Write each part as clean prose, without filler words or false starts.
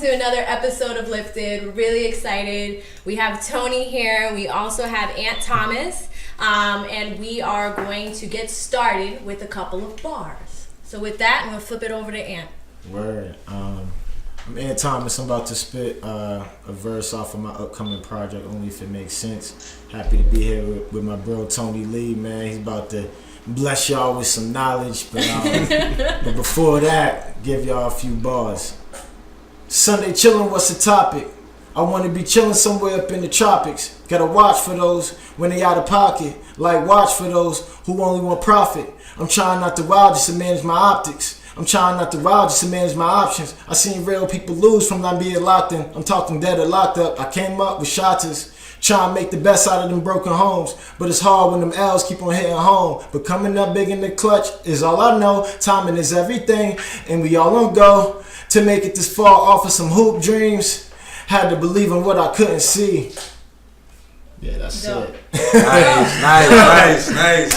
to another episode of Lifted. We're really excited. We have Tony here. We also have Aunt Thomas. And we are going to get started with a couple of bars. So with that, I'm going to flip it over to Aunt. Word. I'm Aunt Thomas. I'm about to spit a verse off of my upcoming project, Only If It Makes Sense. Happy to be here with my bro Tony Lee, man. He's about to bless y'all with some knowledge. But before that, give y'all a few bars. Sunday chillin', what's the topic? I want to be chillin' somewhere up in the tropics. Gotta watch for those when they out of pocket. Like watch for those who only want profit. I'm trying not to wild just to manage my optics. I'm trying not to wild just to manage my options. I seen real people lose from not being locked in. I'm talking dead or locked up. I came up with shotters. Trying to make the best out of them broken homes. But it's hard when them L's keep on hitting home. But coming up big in the clutch is all I know. Timing is everything. And we all on go. To make it this far off of some hoop dreams. Had to believe in what I couldn't see. Yeah, that's Dope. it. Nice.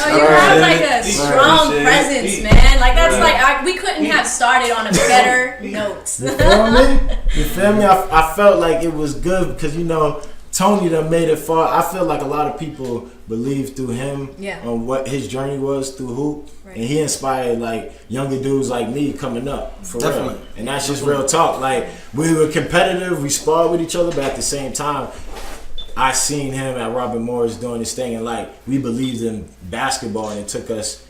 Oh, you have like a strong presence, man. Like that's like we couldn't have started on a better note. You feel me? I felt like it was good because, you know, Tony done made it far. I feel like a lot of people believe through him on what his journey was through hoop. Right. And he inspired like younger dudes like me coming up for real. And that's just real talk. Like we were competitive, we sparred with each other, but at the same time, I seen him at Robert Morris doing his thing, and like we believed in basketball, and it took us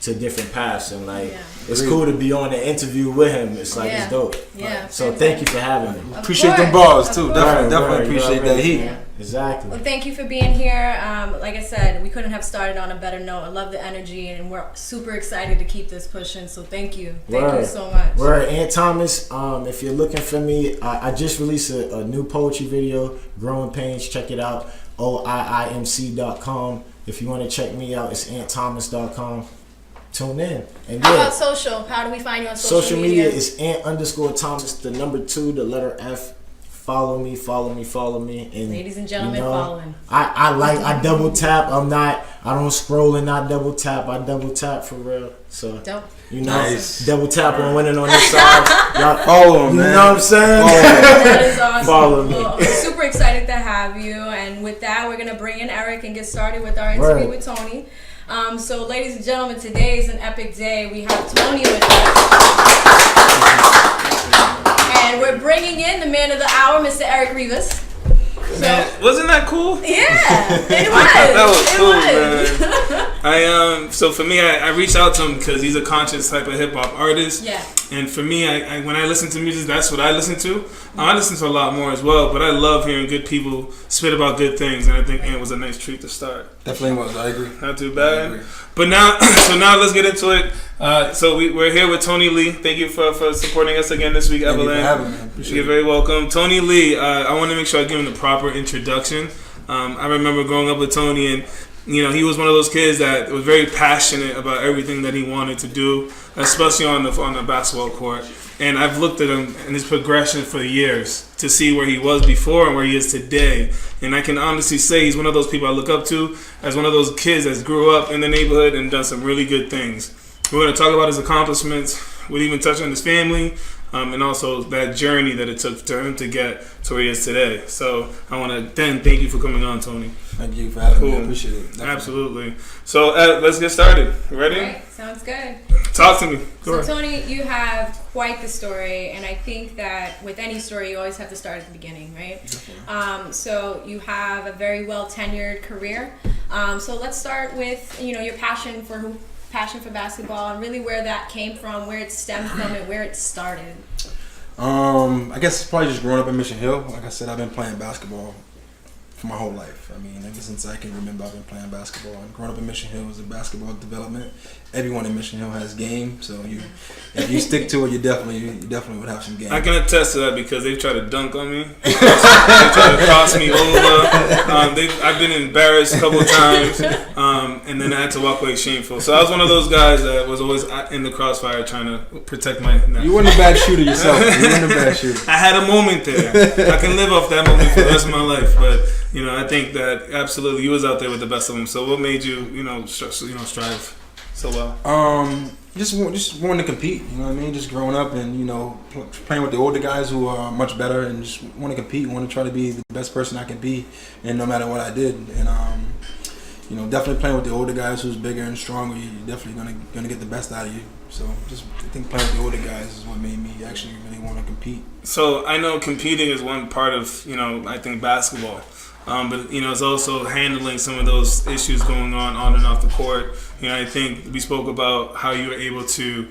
to different paths, and like it's cool to be on an interview with him. It's like it's dope. Yeah. So thank you for having me. Appreciate them balls too. Definitely appreciate that heat. Yeah. Exactly. Well, thank you for being here. Like I said, we couldn't have started on a better note. I love the energy, and we're super excited to keep this pushing. So thank you. Thank you so much. Word. Aunt Thomas, if you're looking for me, I just released a new poetry video, Growing Pains. Check it out, oiimc.com. If you want to check me out, it's antthomas.com. Tune in. And how about social? How do we find you on social media? Is Ant_Thomas, the number 2, the letter F. Follow me. And ladies and gentlemen, you know, follow him. I double tap. I don't scroll and not double tap. I double tap for real. So Dope. you know, double tap on winning on this side. Y'all follow him, man. You know what I'm saying? That is awesome. Follow me. Well, we're super excited to have you. And with that, we're gonna bring in Eric and get started with our interview with Tony. So ladies and gentlemen, today is an epic day. We have Tony with us. And we're bringing in the man of the hour, Mr. Eric Rivas. Man, wasn't that cool? Yeah, it was. That was cool, man. So for me, I reached out to him because he's a conscious type of hip hop artist. Yeah. And for me, I when I listen to music, that's what I listen to. I listen to a lot more as well, but I love hearing good people spit about good things, and I think it was a nice treat to start. Definitely was. I agree. Not too bad. But now, now let's get into it. So we're here with Tony Lee. Thank you for supporting us again this week, Evelyn. Thank you for having me. You're very welcome. Tony Lee, I want to make sure I give him the proper introduction. I remember growing up with Tony, and you know, he was one of those kids that was very passionate about everything that he wanted to do, especially on the basketball court. And I've looked at him and his progression for years to see where he was before and where he is today. And I can honestly say he's one of those people I look up to as one of those kids that grew up in the neighborhood and done some really good things. We're going to talk about his accomplishments. We'll even touch on his family. And also that journey that it took to him to get to where he is today. So I want to then thank you for coming on, Tony. Thank you for having me. I appreciate it. Definitely. Absolutely. So let's get started. Ready? All right, sounds good. Talk to me. So Tony, you have quite the story, and I think that with any story, you always have to start at the beginning, right? So you have a very well tenured career. So let's start with your passion for basketball and really where that came from, where it stemmed from, and where it started. I guess probably just growing up in Mission Hill. Like I said, I've been playing basketball for my whole life. I mean, ever since I can remember, I've been playing basketball. And growing up in Mission Hill was a basketball development. Everyone in Mission Hill has game, so if you stick to it, you definitely would have some game. I can attest to that because they've tried to dunk on me. They tried to cross me over. I've been embarrassed a couple of times, and then I had to walk away shameful. So I was one of those guys that was always in the crossfire trying to protect my neck. You weren't a bad shooter yourself. I had a moment there. I can live off that moment for the rest of my life, but I think that absolutely you was out there with the best of them. So what made you, strive so well? just wanting to compete. You know what I mean? Just growing up and playing with the older guys who are much better, and just want to compete. Want to try to be the best person I can be, and no matter what I did. And definitely playing with the older guys who's bigger and stronger. You're definitely gonna get the best out of you. So I think playing with the older guys is what made me actually really want to compete. So I know competing is one part of I think basketball. But it's also handling some of those issues going on and off the court. I think we spoke about how you were able to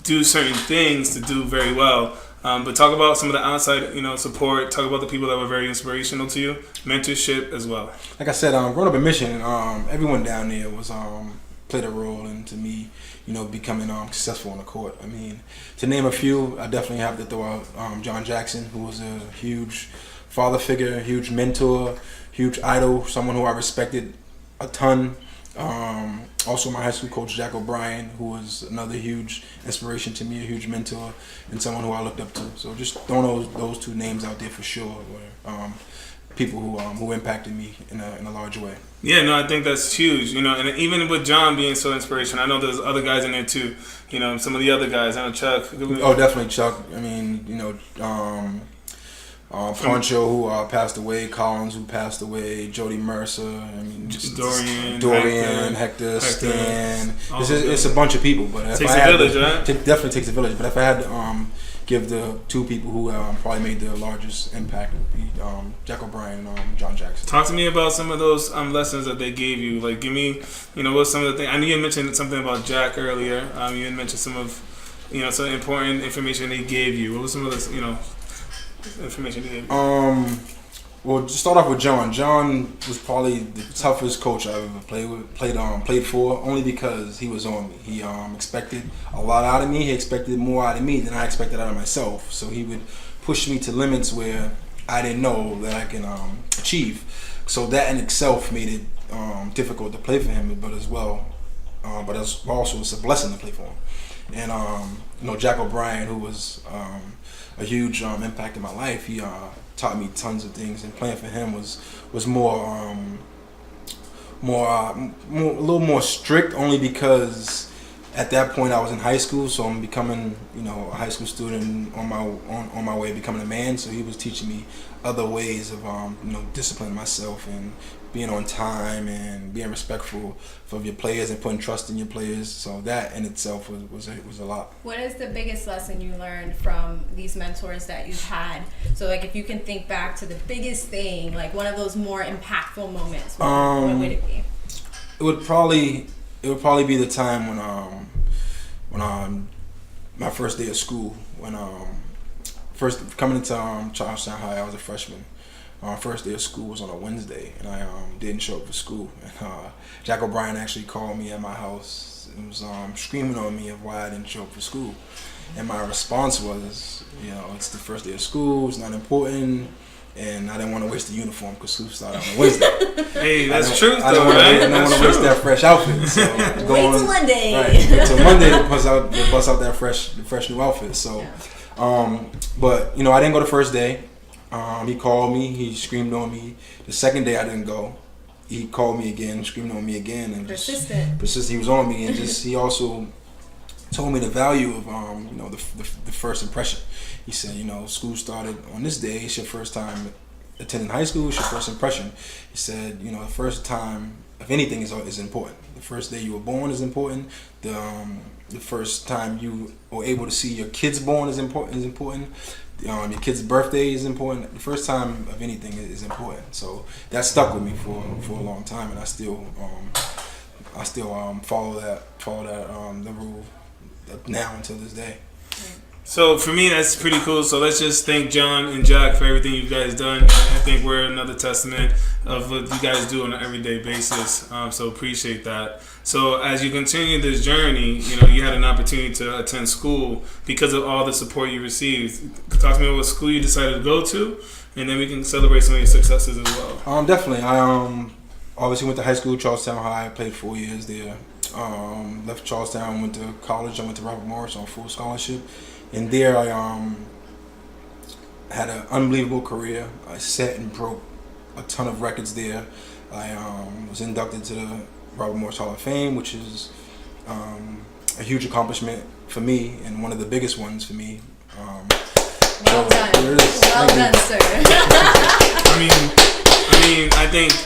do certain things to do very well. But talk about some of the outside, support. Talk about the people that were very inspirational to you, mentorship as well. Like I said, growing up in Michigan, everyone down there was played a role into me, becoming successful on the court. I mean, to name a few, I definitely have to throw out John Jackson, who was a huge father figure, a huge mentor, huge idol, someone who I respected a ton. Also my high school coach, Jack O'Brien, who was another huge inspiration to me, a huge mentor, and someone who I looked up to. So just throwing those two names out there for sure were people who impacted me in a large way. Yeah, no, I think that's huge. And even with John being so inspirational, I know there's other guys in there too. Some of the other guys. I know Chuck. Oh, definitely Chuck. I mean, Poncho, who passed away, Collins, who passed away, Jody Mercer, I mean, Dorian, Hector, Stan. It's a bunch of people, but if takes I a had village, right? Definitely takes a village. But if I had to give the two people who probably made the largest impact, would be Jack O'Brien and John Jackson. Talk to me about some of those lessons that they gave you. Like, give me, what's some of the things. I know you mentioned something about Jack earlier. You had mentioned some of, some important information they gave you. What was some of this, information they gave you? Well, to start off with John. John was probably the toughest coach I've ever played for, only because he was on me. He expected a lot out of me. He expected more out of me than I expected out of myself. So he would push me to limits where I didn't know that I can achieve. So that in itself made it difficult to play for him, but as well, but as also it's a blessing to play for him. And Jack O'Brien, who was a huge impact in my life, he taught me tons of things, and playing for him was a little more strict, only because at that point I was in high school, so I'm becoming a high school student on my way to becoming a man. So he was teaching me other ways of disciplining myself and being on time and being respectful of your players and putting trust in your players. So that in itself was a lot. What is the biggest lesson you learned from these mentors that you've had? So like if you can think back to the biggest thing, like one of those more impactful moments, what would it be? It would probably be the time when my first day of school, when first coming into Charlestown High, I was a freshman. First day of school was on a Wednesday, and I didn't show up for school. And Jack O'Brien actually called me at my house and was screaming on me of why I didn't show up for school. And my response was, it's the first day of school, it's not important, and I didn't want to waste the uniform because school started on a Wednesday. Hey, that's true. I don't want to waste that fresh outfit. So wait till Monday. Right, wait till Monday to bust out that fresh new outfit. So, but I didn't go the first day. He called me. He screamed on me. The second day I didn't go. He called me again, screamed on me again, and persistent. He was on me, and he also told me the value of the first impression. He said, school started on this day. It's your first time attending high school. It's your first impression. He said, the first time of anything is important. The first day you were born is important. The first time you were able to see your kids born is important. Your kid's birthday is important. The first time of anything is important. So that stuck with me for a long time, and I still follow that the rule now until this day. So for me, that's pretty cool. So let's just thank John and Jack for everything you guys done. I think we're another testament of what you guys do on an everyday basis. So appreciate that. So as you continue this journey, you had an opportunity to attend school because of all the support you received. Talk to me about what school you decided to go to, and then we can celebrate some of your successes as well. Definitely. I obviously went to high school, Charlestown High. I played 4 years there. Left Charlestown, went to college. I went to Robert Morris on full scholarship. And there I had an unbelievable career. I set and broke a ton of records there. I was inducted to the Robert Morris Hall of Fame, which is a huge accomplishment for me, and one of the biggest ones for me. Well done. There it is. Well Thank you. done, sir.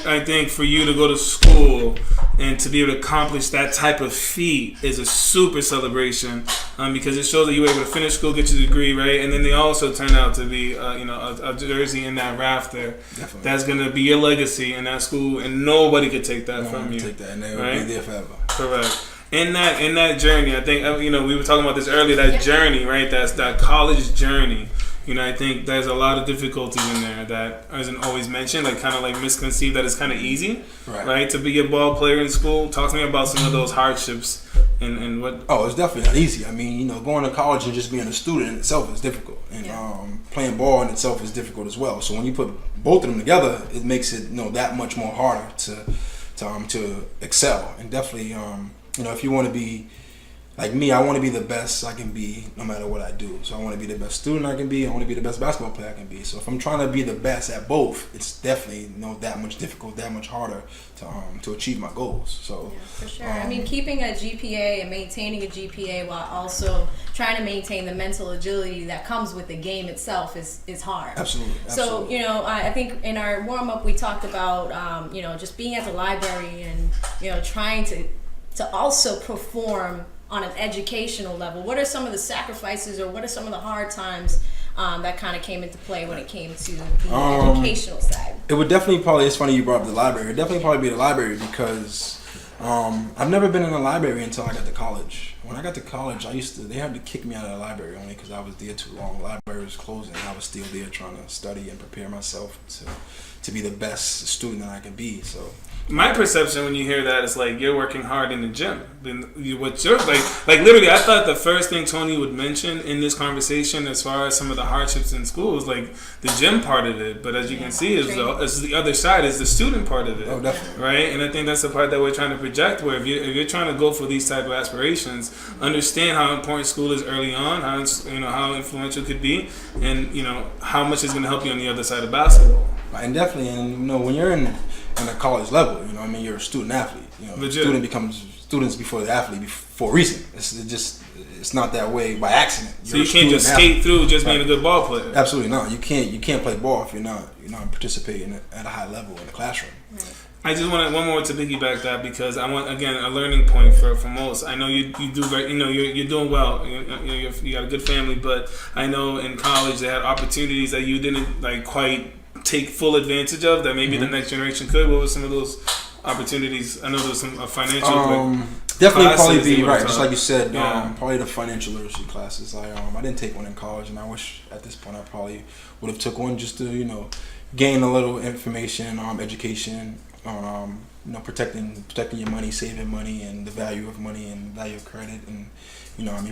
I think for you to go to school and to be able to accomplish that type of feat is a super celebration, because it shows that you were able to finish school, get your degree, right? And then they also turn out to be, a jersey in that rafter. Definitely. That's gonna be your legacy in that school, and nobody could take that from you. Take that, and they will right? be there forever. Correct. In that journey, I think we were talking about this earlier. That journey, right? That's that college journey. I think there's a lot of difficulties in there that isn't always mentioned, like kind of like misconceived that it's kind of easy, right? To be a ball player in school. Talk to me about some of those hardships and what. Oh, it's definitely not easy. I mean, going to college and just being a student in itself is difficult, and playing ball in itself is difficult as well. So when you put both of them together, it makes it that much more harder to excel. And definitely, if you want to be like me, I want to be the best I can be no matter what I do. So I want to be the best student I can be. I want to be the best basketball player I can be. So if I'm trying to be the best at both, it's definitely that much difficult, that much harder to achieve my goals. So for sure. Keeping a GPA and maintaining a GPA while also trying to maintain the mental agility that comes with the game itself is hard. Absolutely. So I think in our warm up we talked about just being at the library and trying to also perform on an educational level. What are some of the sacrifices, or what are some of the hard times that kind of came into play when it came to the educational side? It would definitely probably, it's funny you brought up the library. It would definitely probably be the library, because I've never been in a library until I got to college. When I got to college, they had to kick me out of the library only because I was there too long. The library was closing, and I was still there trying to study and prepare myself to be the best student that I can be. So my perception when you hear that is like you're working hard in the gym. What you're like literally, I thought the first thing Tony would mention in this conversation, as far as some of the hardships in school, is like the gym part of it. But as you can see, is the other side is the student part of it. Oh, definitely. Right, and I think that's the part that we're trying to project. Where if you're trying to go for these type of aspirations, understand how important school is early on, how influential it could be, and how much it's going to help you on the other side of basketball. And definitely, and when you're in a college level, you're a student athlete. Student becomes students before the athlete for a reason. It's not that way by accident. So you can't just skate through just being a good ball player. Absolutely not. You can't play ball if you're not participating at a high level in the classroom. Right. I just wanted one more to piggyback that, because I want, again, a learning point for most. I know you do very, you're doing well. You got a good family, but I know in college they had opportunities that you didn't quite take full advantage of that maybe the next generation could. What were some of those opportunities? I know there was some financial definitely probably be right, just like you said. Yeah. Probably the financial literacy classes. I didn't take one in college, and I wish at this point I probably would have took one just to gain a little information, education on protecting your money, saving money, and the value of money and value of credit, and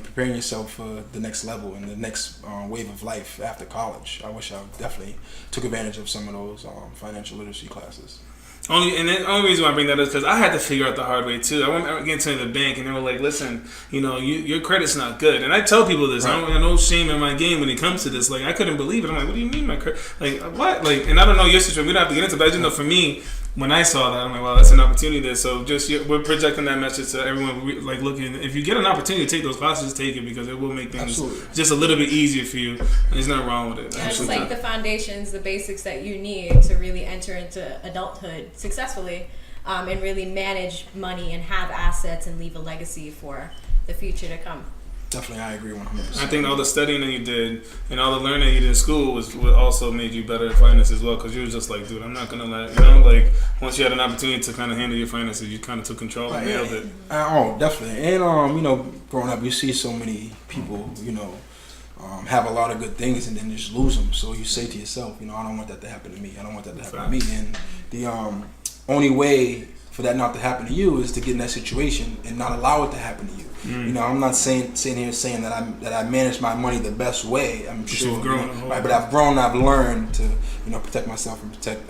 preparing yourself for the next level and the next wave of life after college. I wish I definitely took advantage of some of those financial literacy classes. The only reason why I bring that is because I had to figure out the hard way too. I went into the bank and they were like, "Listen, your credit's not good." And I tell people this. Right. I don't have no shame in my game when it comes to this. Like, I couldn't believe it. I'm like, "What do you mean my credit? Like, what? Like?" And I don't know your situation. We don't have to get into it, but I just know for me, when I saw that, I'm like, "Wow, that's an opportunity there." So we're projecting that message to everyone. Like, looking, if you get an opportunity to take those classes, take it, because it will make things just a little bit easier for you. And there's nothing wrong with it. Yeah, it's like the foundations, the basics that you need to really enter into adulthood successfully, and really manage money and have assets and leave a legacy for the future to come. Definitely, I agree 100%. I think all the studying that you did and all the learning you did in school was what also made you better at finance as well, because you were just like, dude, I'm not going to let, once you had an opportunity to kind of handle your finances, you kind of took control and nailed it. Oh, definitely. And, growing up, you see so many people, have a lot of good things and then just lose them. So you say to yourself, I don't want that to happen to me. I don't want that to happen to me. And the only way for that not to happen to you is to get in that situation and not allow it to happen to you. I'm not sitting here saying that I manage my money the best way. I'm sure, right? But I've grown. I've learned to, protect myself and protect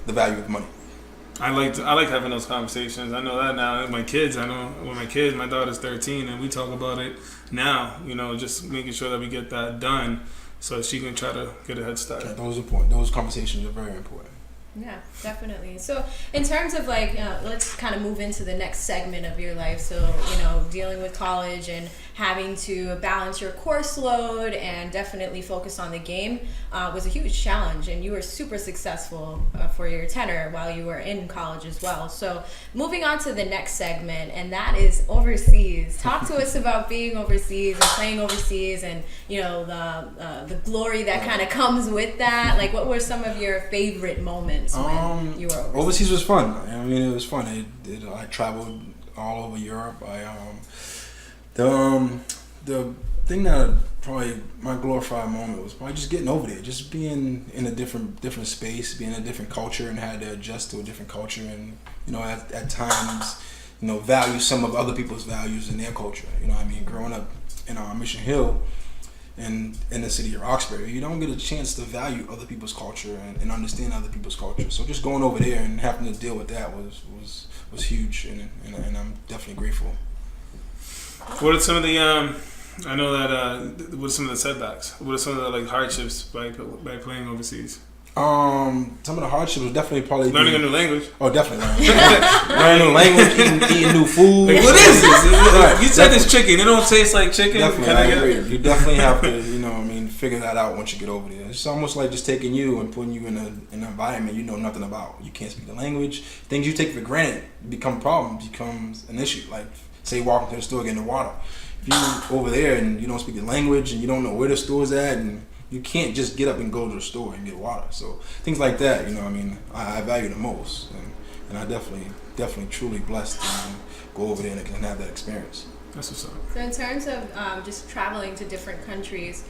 the value of money. I like having those conversations. I know that now. My kids, my daughter's 13, and we talk about it now. Just making sure that we get that done so she can try to get a head start. Yeah, those are important. Those conversations are very important. Yeah, definitely. So, in terms of like, let's kind of move into the next segment of your life. So, dealing with college and having to balance your course load and definitely focus on the game was a huge challenge. And you were super successful for your tenure while you were in college as well. So, moving on to the next segment, and that is overseas. Talk to us about being overseas and playing overseas, and the glory that kind of comes with that. Like, what were some of your favorite moments when you were overseas? Overseas was fun. I mean, it was fun. I traveled all over Europe. The thing that probably my glorified moment was probably just getting over there, just being in a different space, being in a different culture, and had to adjust to a different culture, and at times value some of other people's values in their culture. I mean, growing up in Mission Hill, in the city of Roxbury, you don't get a chance to value other people's culture and understand other people's culture. So just going over there and having to deal with that was huge, and I'm definitely grateful. What are some of the I know that what are some of the setbacks? What are some of the hardships by playing overseas? Some of the hardships was definitely probably learning a new language. Oh, definitely learning a new language, eating new food. Like, what is this? You said it's chicken. It don't taste like chicken. Definitely, I agree. You definitely have to, figure that out once you get over there. It's almost like just taking you and putting you in an environment you know nothing about. You can't speak the language. Things you take for granted become problems, becomes an issue. Like, say, walking to the store getting the water. If you over there and you don't speak the language and you don't know where the store's at, and you can't just get up and go to the store and get water. So things like that, I value the most, and I definitely truly blessed to go over there and have that experience. That's what's up. So in terms of just traveling to different countries,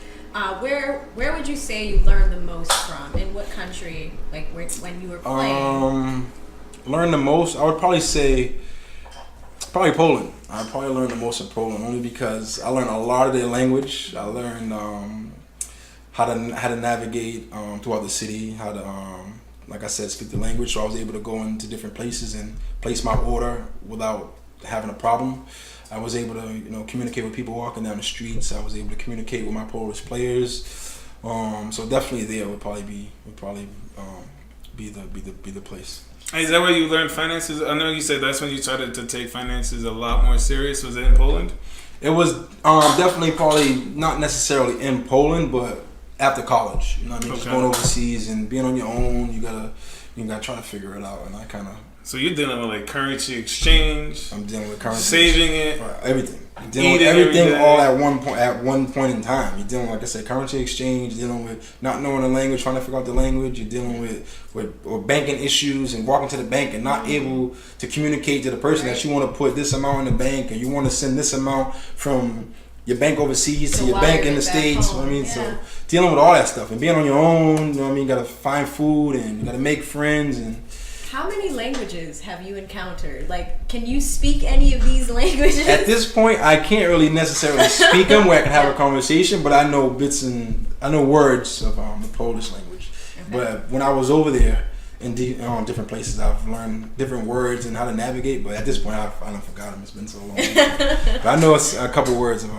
where would you say you learned the most from? In what country, like when you were playing? Learned the most, I would probably say probably Poland. I probably learned the most in Poland only because I learned a lot of their language. I learned how to navigate throughout the city, how to like I said, speak the language. So I was able to go into different places and place my order without having a problem. I was able to communicate with people walking down the streets. I was able to communicate with my Polish players. So definitely there would probably be the place. Is that where you learned finances? I know you said that's when you started to take finances a lot more serious. Was it in Poland? It was definitely probably not necessarily in Poland, but after college. Just going overseas and being on your own, you gotta try to figure it out. And I kind of. So you're dealing with currency exchange. I'm dealing with currency. Saving it. Everything. You're dealing with everything all at one point in time. You're dealing, like I said, currency exchange. You're dealing with not knowing the language, trying to figure out the language. You're dealing with banking issues and walking to the bank and not able to communicate to the person that you want to put this amount in the bank and you want to send this amount from your bank overseas to your bank in the States. So dealing with all that stuff and being on your own. You got to find food and you got to make friends and. How many languages have you encountered? Like, can you speak any of these languages? At this point, I can't really necessarily speak them where I can have a conversation, but I know words of the Polish language. Okay. But when I was over there in different places, I've learned different words and how to navigate. But at this point, I don't forgot them. It's been so long. But I know a couple words in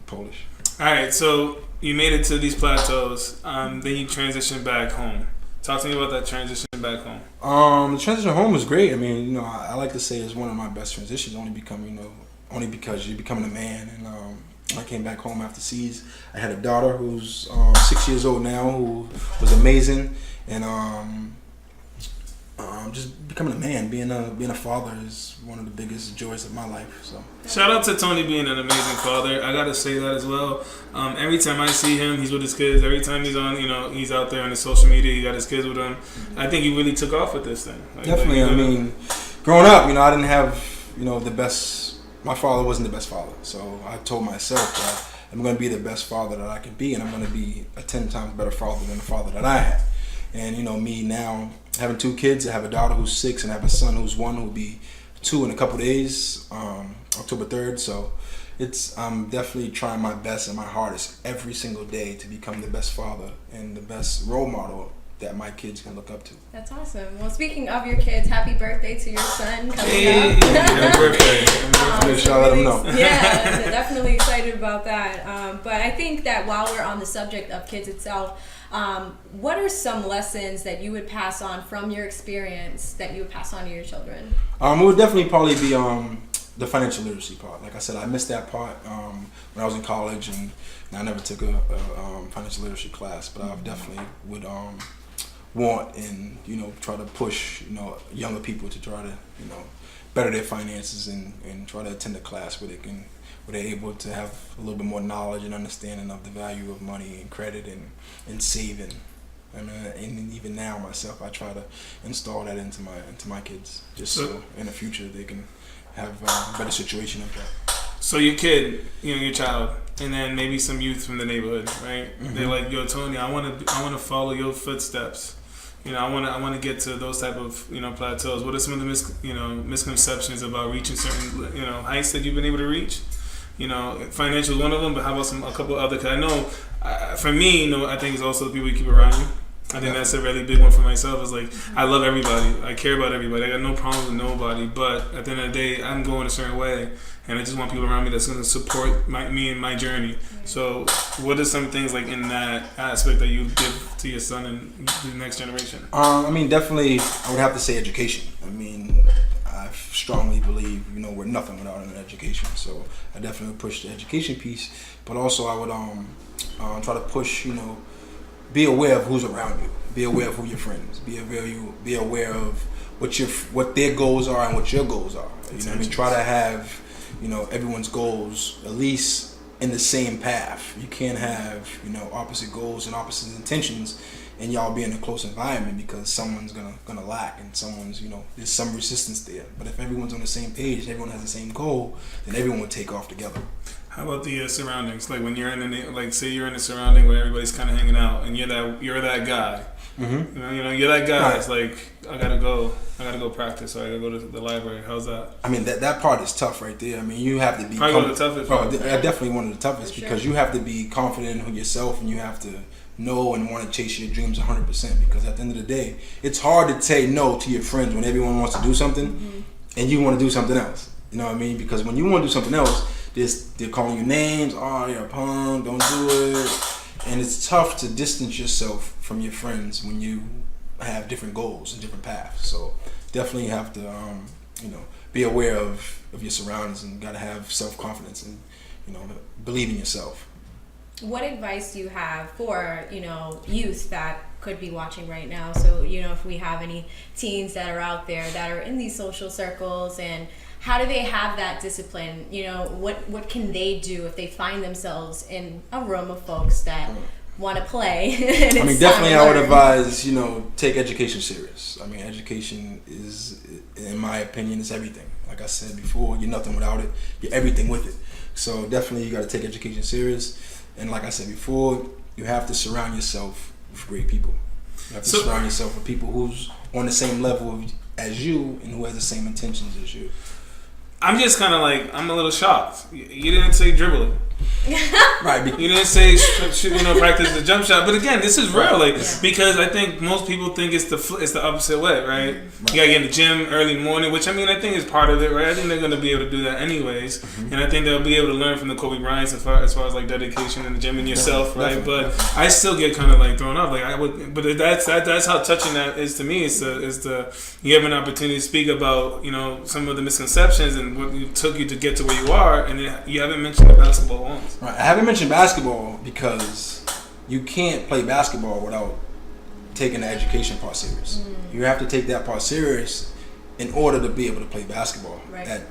Polish. All right, so you made it to these plateaus. Then you transitioned back home. Talk to me about that transition back home. The transition home was great. I mean, I like to say it's one of my best transitions, only because you're becoming a man. And I came back home after C's. I had a daughter who's 6 years old now, who was amazing, and just becoming a man, being a father is one of the biggest joys of my life. So shout out to Tony being an amazing father. I gotta say that as well. Every time I see him, he's with his kids. Every time he's on, he's out there on his social media. He got his kids with him. I think he really took off with this thing. Definitely. I mean, growing up, I didn't have the best. My father wasn't the best father, so I told myself that I'm going to be the best father that I can be, and I'm going to be a 10 times better father than the father that I had. And me now having 2 kids, I have a daughter who's 6 and I have a son who's 1 who'll be 2 in a couple days, October 3rd. So I'm definitely trying my best and my hardest every single day to become the best father and the best role model that my kids can look up to. That's awesome. Well, speaking of your kids, happy birthday to your son coming Hey, up. happy birthday. Make sure I let them know. Yeah, they're definitely excited about that. But I think that while we're on the subject of kids itself, what are some lessons that you would pass on from your experience that you would pass on to your children? It would definitely probably be the financial literacy part. Like I said, I missed that part when I was in college, and I never took a financial literacy class. But I definitely would want and try to push younger people to try to better their finances and try to attend a class where they're able to have a little bit more knowledge and understanding of the value of money and credit and saving. And even now myself, I try to install that into my kids, just so in the future they can have a better situation like that. So your kid, your child, and then maybe some youth from the neighborhood, right? Mm-hmm. They're like, "Yo, Tony, I want to follow your footsteps. I want to get to those type of plateaus. What are some of the misconceptions about reaching certain heights that you've been able to reach? Financial is one of them, but how about a couple other? Because I know, for me, I think it's also the people you keep around you. I think that's a really big one for myself. It's like, I love everybody. I care about everybody. I got no problem with nobody. But at the end of the day, I'm going a certain way. And I just want people around me that's going to support me and my journey. So what are some things like in that aspect that you give to your son and the next generation? Definitely, I would have to say education. I strongly believe, we're nothing without an education. So I definitely push the education piece. But also I would try to push, be aware of who's around you. Be aware of who your friends. Be aware of what their goals are and what your goals are. Try to have everyone's goals at least in the same path. You can't have opposite goals and opposite intentions, and y'all be in a close environment because someone's gonna lack and someone's there's some resistance there. But if everyone's on the same page and everyone has the same goal, then everyone will take off together. How about the surroundings? Like when you're say you're in a surrounding where everybody's kind of hanging out, and you're that guy. Mm-hmm. You're that guy. Right. It's like I gotta go practice, or I gotta go to the library. How's that? That part is tough right there. You have to be. Probably one of the toughest. Definitely one of the toughest because you have to be confident in yourself, and you have to know and want to chase your dreams 100%. Because at the end of the day, it's hard to say no to your friends when everyone wants to do something, and you want to do something else. Because when you want to do something else, they're calling you names. Oh, you're a punk. Don't do it. And it's tough to distance yourself from your friends when you have different goals and different paths. So definitely have to, be aware of your surroundings and got to have self-confidence and, believe in yourself. What advice do you have for, youth that could be watching right now? So, if we have any teens that are out there that are in these social circles, and how do they have that discipline? What can they do if they find themselves in a room of folks that want to play? Definitely I would advise, take education serious. Education is, in my opinion, is everything. Like I said before, you're nothing without it. You're everything with it. So definitely you got to take education serious. And like I said before, you have to surround yourself with great people. You have to surround yourself with people who's on the same level as you and who has the same intentions as you. I'm just kind of I'm a little shocked. You didn't say dribbling. Right. You didn't say practice the jump shot. But again, this is real, because I think most people think it's the opposite way, right? You gotta get in the gym early in the morning, which I think is part of it, right? I think they're gonna be able to do that anyways, and I think they'll be able to learn from the Kobe Bryants as far as dedication in the gym and yourself, right? But I still get kind of thrown off, but that's how touching that is to me. Is you have an opportunity to speak about some of the misconceptions and what it took you to get to where you are, and you haven't mentioned the basketball once. Right. I haven't mentioned basketball because you can't play basketball without taking the education part serious. You have to take that part serious in order to be able to play basketball at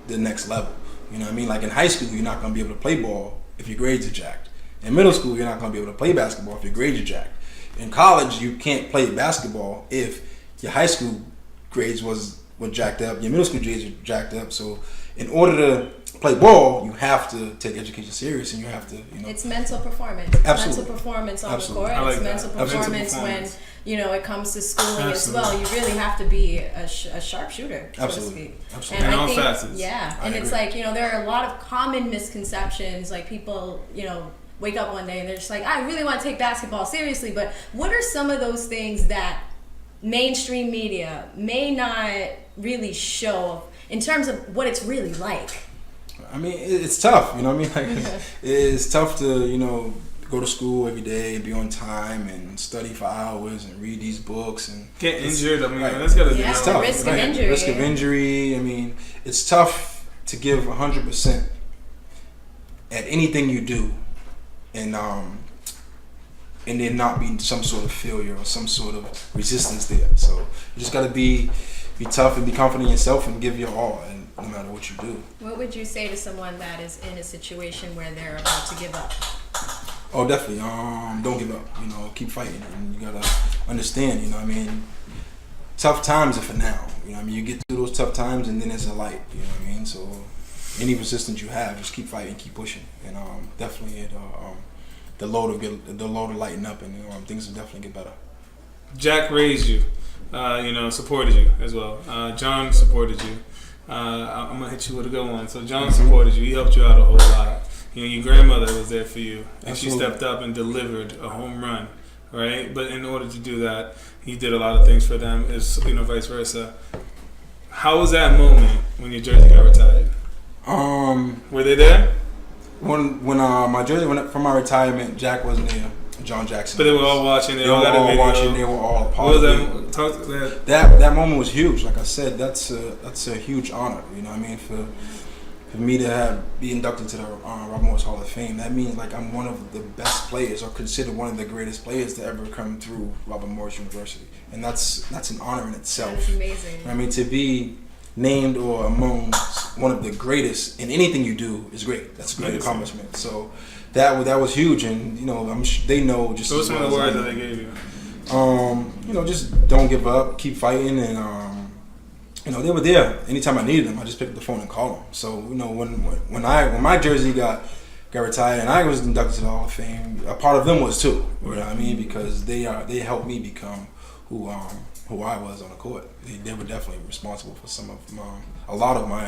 the next level. Like in high school, you're not going to be able to play ball if your grades are jacked. In middle school, you're not going to be able to play basketball if your grades are jacked. In college, you can't play basketball if your high school grades were jacked up, your middle school grades are jacked up. So in order to play ball, you have to take education serious, and you have to, It's mental performance. Absolutely. Mental performance on the court. Like it's mental performance when it comes to schooling as well. You really have to be a sharpshooter, so to speak. Absolutely. And all I think, facets. and it's agree. there are a lot of common misconceptions, like people, wake up one day and they're just like, I really want to take basketball seriously, but what are some of those things that mainstream media may not really show in terms of what it's really like? I mean, it's tough, you know what I mean? Like, it's tough to, you know, go to school every day, be on time, and study for hours, and read these books, and get injured. I mean, right. that's gotta be Yeah, it's the tough. risk of Right. injury. Risk of injury. I mean, it's tough to give 100% at anything you do, and there not be some sort of failure or some sort of resistance there. So you just gotta be tough and be confident in yourself and give your all, and no matter what you do. What would you say to someone that is in a situation where they're about to give up? Oh, definitely. Don't give up. You know, keep fighting, and you gotta understand. You know, what I mean, tough times are for now. You know, what I mean, you get through those tough times, and then there's a light. You know what I mean? So, any resistance you have, just keep fighting, keep pushing, and definitely the load will lighten up, and things will definitely get better. Jack raised you, you know, supported you as well. John supported you. I'm gonna hit you with a good one. So John supported you. He helped you out a whole lot. You know, your grandmother was there for you, and Absolutely. she stepped up and delivered a home run, right? But in order to do that, he did a lot of things for them. It's, you know, vice versa. How was that moment when your jersey got retired? Were they there? When my jersey went up for my retirement, Jack wasn't there. John Jackson. But they were all watching. They were all watching. They were all a part of it. Talk to that. That moment was huge. Like I said, that's a huge honor. You know what I mean? For me to be inducted to the Robert Morris Hall of Fame, that means like I'm one of the best players, or considered one of the greatest players to ever come through Robert Morris University, and that's an honor in itself. That's amazing. I mean, to be named or among one of the greatest in anything you do is great. That's a great accomplishment. So that was huge, and you know, I'm sure they know just. So what's some of the words that they gave you? You know, just don't give up, keep fighting, and you know, they were there anytime I needed them. I just picked up the phone and called them. So you know, when my jersey got retired and I was inducted to the Hall of Fame, a part of them was too. You know what I mean? Because they helped me become who I was on the court. They were definitely responsible for a lot of my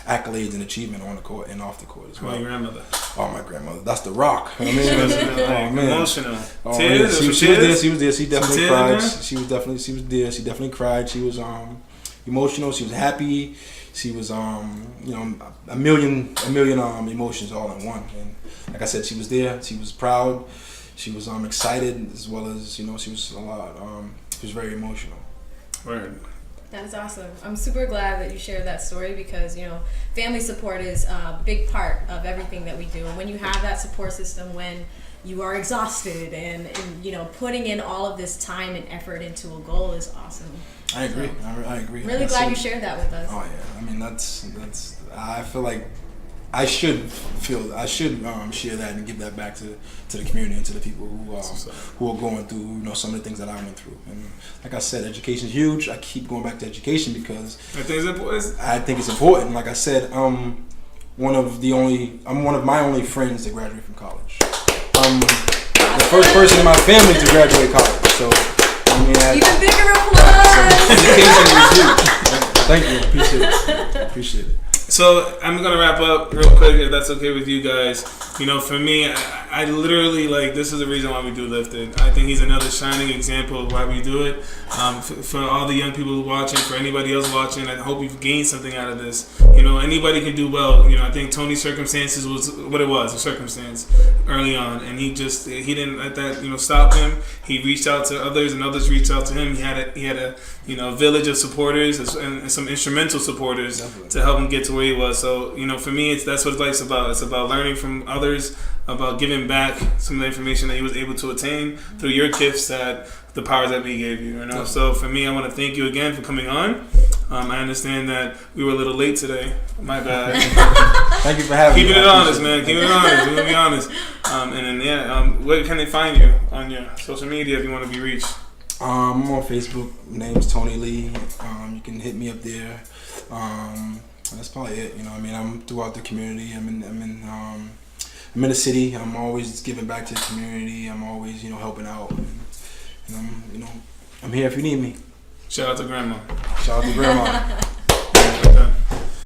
accolades and achievement on the court and off the court as well. My grandmother. Oh, my grandmother. That's the rock. I mean, oh man, emotional. Oh, Tears. Yeah. She was there. She was there. She definitely cried. Tears, She was there. She definitely cried. She was emotional. She was happy. She was you know, a million emotions all in one. And like I said, she was there. She was proud. She was excited, as well as, you know, she was a lot. She was very emotional. Word. That is awesome. I'm super glad that you shared that story because, you know, family support is a big part of everything that we do. And when you have that support system, when you are exhausted and you know, putting in all of this time and effort into a goal is awesome. I agree. I agree. Really glad you shared that with us. Oh yeah. I mean, that's. I feel like I should share that and give that back to the community and to the people who are going through, you know, some of the things that I went through. And like I said, education is huge. I keep going back to education because I think it's important. Like I said, I'm one of my only friends to graduate from college. I'm the first person in my family to graduate college. So I mean, even bigger applause. Education is huge. Thank you. Appreciate it. So I'm gonna wrap up real quick, if that's okay with you guys. You know, for me, I literally, like, this is the reason why we do Lifted. I think he's another shining example of why we do it. For all the young people watching, for anybody else watching, I hope you've gained something out of this. You know, anybody can do well. You know, I think Tony's circumstances was what it was, a circumstance early on, and he didn't let that, you know, stop him. He reached out to others, and others reached out to him. He had a you know, village of supporters and some instrumental supporters to help him get to where he was. So, you know, for me, that's what life's about. It's about learning from others, about giving back some of the information that he was able to attain through your gifts, that the powers that we gave you. You know, so for me, I want to thank you again for coming on. I understand that we were a little late today. My bad. Thank you for having me. Keeping it honest, man. Keeping it honest. We're gonna be honest. And then where can they find you on your social media if you want to be reached? I'm on Facebook. My name's Tony Lee. You can hit me up there. That's probably it. You know, I mean, I'm throughout the community. I'm in the city. I'm always giving back to the community. I'm always, you know, helping out. And I'm here if you need me. Shout out to Grandma. Shout out to Grandma.